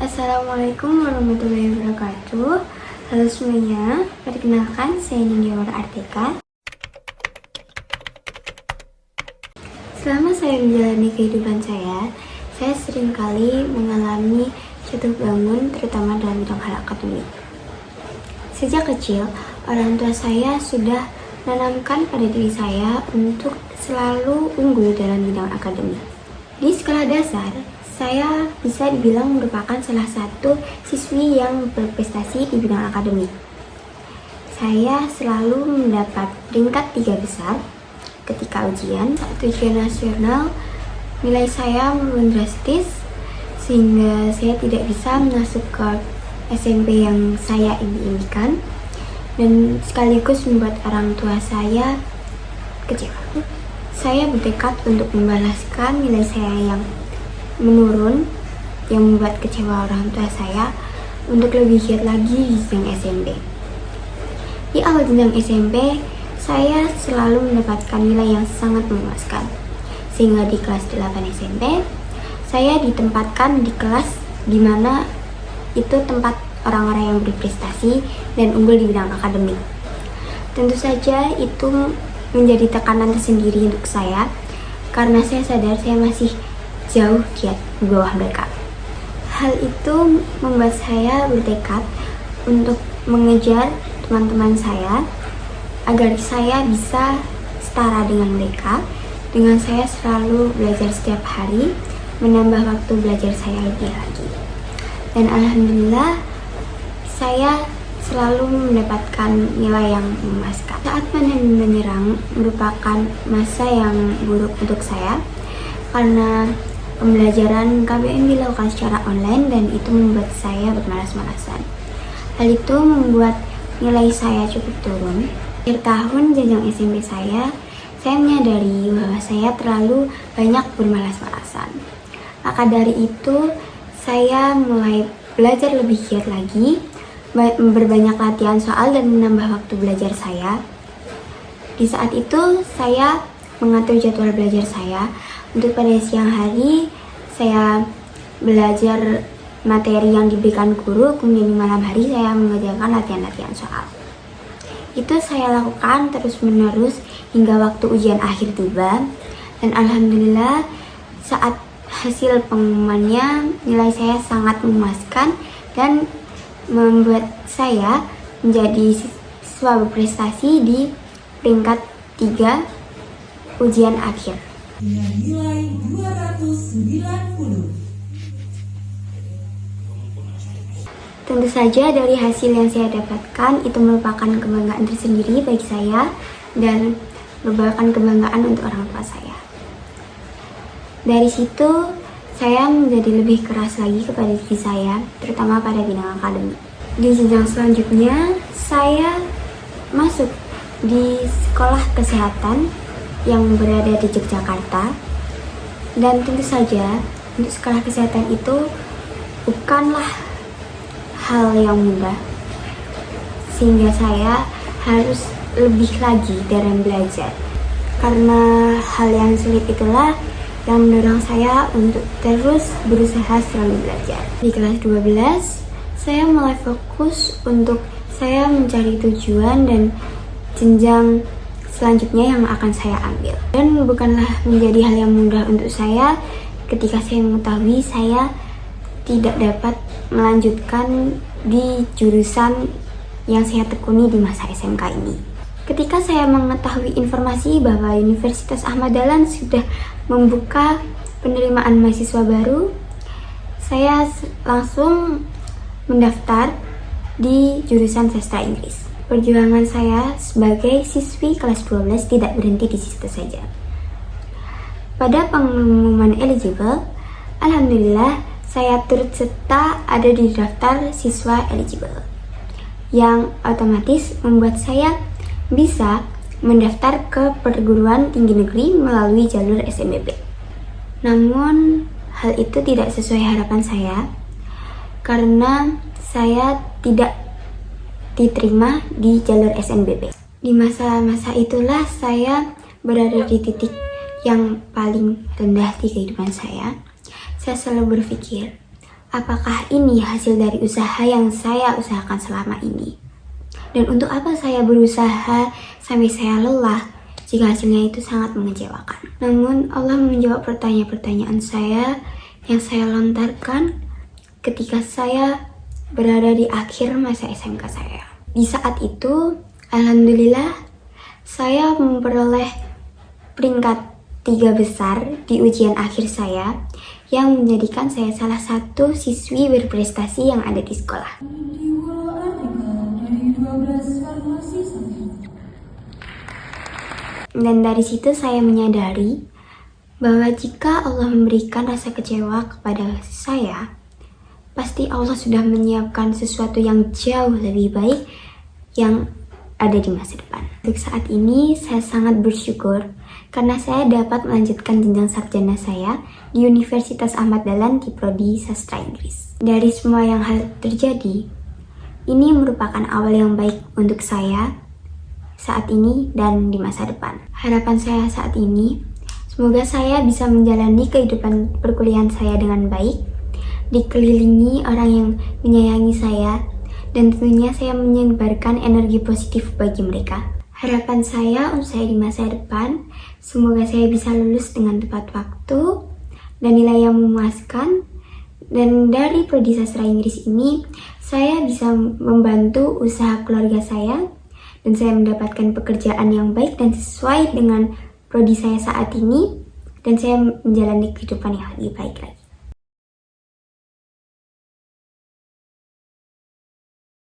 Assalamualaikum warahmatullahi wabarakatuh. Halo semuanya, perkenalkan saya Nindya Artika. Selama saya menjalani kehidupan saya seringkali mengalami jatuh bangun terutama dalam bidang hal akademik. Sejak kecil, orang tua saya sudah menanamkan pada diri saya untuk selalu unggul dalam bidang akademik. Di sekolah dasar, saya bisa dibilang merupakan salah satu siswi yang berprestasi di bidang akademik. Saya selalu mendapat peringkat 3 besar ketika ujian. Saat ujian nasional, nilai saya menurun drastis sehingga saya tidak bisa masuk ke SMP yang saya impikan dan sekaligus membuat orang tua saya kecewa. Saya bertekad untuk membalaskan nilai saya yang menurun yang membuat kecewa orang tua saya untuk lebih giat lagi di jenjang SMP. Di awal jenjang SMP, saya selalu mendapatkan nilai yang sangat memuaskan. Sehingga di kelas 8 SMP, saya ditempatkan di kelas di mana itu tempat orang-orang yang berprestasi dan unggul di bidang akademik. Tentu saja itu menjadi tekanan tersendiri untuk saya karena saya sadar saya masih jauh di bawah mereka. Hal itu membuat saya bertekad untuk mengejar teman-teman saya agar saya bisa setara dengan mereka, dengan saya selalu belajar setiap hari, menambah waktu belajar saya lebih lagi. Dan alhamdulillah saya selalu mendapatkan nilai yang memuaskan. Saat pandemi menyerang merupakan masa yang buruk untuk saya karena pembelajaran KBM dilakukan secara online dan itu membuat saya bermalas-malasan. Hal itu membuat nilai saya cukup turun. Akhir tahun jenjang SMP saya menyadari bahwa saya terlalu banyak bermalas-malasan. Maka dari itu, saya mulai belajar lebih giat lagi, berbanyak latihan soal dan menambah waktu belajar saya. Di saat itu, saya mengatur jadwal belajar saya. Untuk pada siang hari, saya belajar materi yang diberikan guru, kemudian di malam hari saya mengerjakan latihan-latihan soal. Itu saya lakukan terus-menerus hingga waktu ujian akhir tiba. Dan alhamdulillah saat hasil pengumumannya, nilai saya sangat memuaskan dan membuat saya menjadi siswa berprestasi di peringkat 3 ujian akhir. Dengan nilai 290. Tentu saja dari hasil yang saya dapatkan itu merupakan kebanggaan tersendiri bagi saya dan merupakan kebanggaan untuk orang tua saya. Dari situ saya menjadi lebih keras lagi kepada diri saya, terutama pada bidang akademik. Di jenjang selanjutnya saya masuk di sekolah kesehatan yang berada di Yogyakarta, dan tentu saja untuk sekolah kesehatan itu bukanlah hal yang mudah, sehingga saya harus lebih lagi dalam belajar. Karena hal yang sulit itulah yang mendorong saya untuk terus berusaha selalu belajar. Di kelas 12, saya mulai fokus untuk saya mencari tujuan dan jenjang selanjutnya yang akan saya ambil. Dan bukanlah menjadi hal yang mudah untuk saya ketika saya mengetahui saya tidak dapat melanjutkan di jurusan yang saya tekuni di masa SMK ini. Ketika saya mengetahui informasi bahwa Universitas Ahmad Dahlan sudah membuka penerimaan mahasiswa baru, saya langsung mendaftar di jurusan sastra Inggris. Perjuangan saya sebagai siswi kelas 12 tidak berhenti di situ saja. Pada pengumuman eligible, alhamdulillah saya turut serta ada di daftar siswa eligible, yang otomatis membuat saya bisa mendaftar ke perguruan tinggi negeri melalui jalur SNBP. Namun hal itu tidak sesuai harapan saya karena saya tidak diterima di jalur SNBP. Di masa-masa itulah saya berada di titik yang paling rendah di kehidupan saya. Saya selalu berpikir, apakah ini hasil dari usaha yang saya usahakan selama ini? Dan untuk apa saya berusaha sampai saya lelah jika hasilnya itu sangat mengecewakan? Namun Allah menjawab pertanyaan-pertanyaan saya yang saya lontarkan ketika saya berada di akhir masa SMK saya. Di saat itu, alhamdulillah, saya memperoleh peringkat 3 besar di ujian akhir saya yang menjadikan saya salah satu siswi berprestasi yang ada di sekolah. Diwara Artika dari 12 Farmasi 1. Dan dari situ saya menyadari bahwa jika Allah memberikan rasa kecewa kepada saya, pasti Allah sudah menyiapkan sesuatu yang jauh lebih baik yang ada di masa depan. Untuk saat ini, saya sangat bersyukur karena saya dapat melanjutkan jenjang sarjana saya di Universitas Ahmad Dahlan di Prodi Sastra Inggris. Dari semua yang hal terjadi, ini merupakan awal yang baik untuk saya saat ini dan di masa depan. Harapan saya saat ini, semoga saya bisa menjalani kehidupan perkuliahan saya dengan baik, dikelilingi orang yang menyayangi saya, dan tentunya saya menyebarkan energi positif bagi mereka. Harapan saya untuk saya di masa depan, semoga saya bisa lulus dengan tepat waktu dan nilai yang memuaskan. Dan dari Prodi Sastra Inggris ini, saya bisa membantu usaha keluarga saya dan saya mendapatkan pekerjaan yang baik dan sesuai dengan prodi saya saat ini, dan saya menjalani kehidupan yang lebih baik lagi.